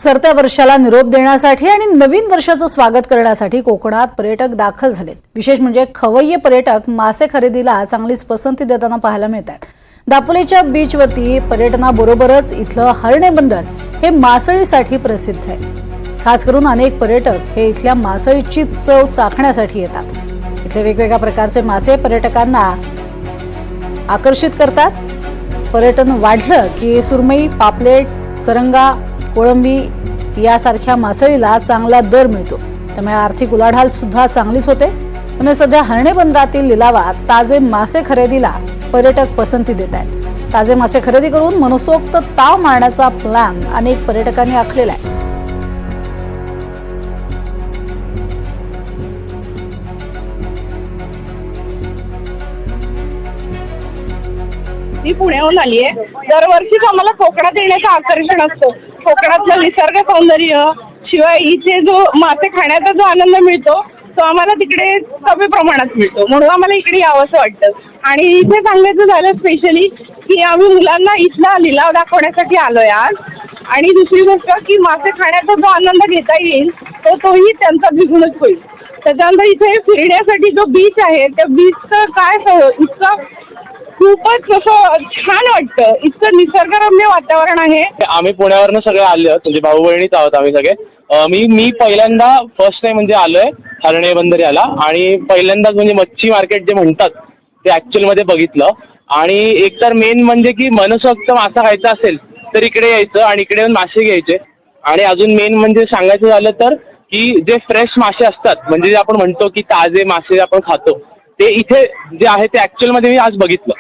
सरत्या वर्षाला निरोप देण्यासाठी आणि नवीन वर्षाचं स्वागत करण्यासाठी कोकणात पर्यटक दाखल झालेत। विशेष म्हणजे खवय्ये पर्यटक मासे खरेदीला चांगलीच पसंती देताना पाहायला मिळतात। दापोलीच्या बीचवरती पर्यटनाबरोबरच इथलं हरणे बंदर हे मासळीसाठी प्रसिद्ध आहे। खास करून अनेक पर्यटक हे इथल्या मासळीची चव चाखण्यासाठी येतात। इथले वेगवेगळ्या प्रकारचे मासे पर्यटकांना आकर्षित करतात। पर्यटन वाढलं की सुरमई, पापलेट, सरंगा, कोळंबी यासारख्या मासळीला चांगला दर मिळतो। त्यामुळे आर्थिक उलाढाल सुद्धा चांगलीच होते। त्यामुळे सध्या हरणे बंदरातील लिलावात ताजे मासे खरेदीला पर्यटक पसंती देत आहेत। ताजे मासे खरेदी करून मनसोक्त ताव मारण्याचा प्लॅन अनेक पर्यटकांनी आखलेला आहे। मी पुण्याहून आली आहे। दरवर्षीच आम्हाला कोकणात येण्याचं आकर्षण असतं। कोकणातलं निसर्ग सौंदर्य शिवाय इथे जो मासे खाण्याचा जो आनंद मिळतो तो आम्हाला तिकडे कमी प्रमाणात मिळतो, म्हणून आम्हाला इकडे यावंसं वाटतं। आणि इथे सांगायचं झालं स्पेशली की आम्ही मुलांना इथला लिलाव दाखवण्यासाठी आलोय आज। आणि दुसरी गोष्ट की मासे खाण्याचा जो आनंद घेता येईल तोही त्यांचा द्विगुणच होईल। त्याच्यानंतर इथे फिरण्यासाठी जो बीच आहे त्या बीचचं काय इतकं खूपच असं छान वाटतं। इतकं निसर्गरम्य वातावरण आहे। आम्ही पुण्यावरनं सगळे आले आहोत, म्हणजे भाऊ बहिणीच आहोत आम्ही सगळे। मी पहिल्यांदा फर्स्ट टाइम म्हणजे आलोय हरणे बंदर याला, आणि पहिल्यांदाच म्हणजे मच्छी मार्केट जे म्हणतात ते ऍक्च्युअल मध्ये बघितलं। आणि एकतर मेन म्हणजे की मनसोक्त मासा खायचा असेल तर इकडे यायचं आणि इकडे येऊन मासे घ्यायचे। आणि अजून मेन म्हणजे सांगायचं झालं तर की जे फ्रेश मासे असतात, म्हणजे जे आपण म्हणतो की ताजे मासे आपण खातो, ते इथे जे आहे ते ऍक्च्युअल मध्ये मी आज बघितलं।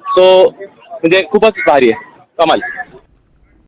सो म्हणजे खूपच भारी आहे, कमाल।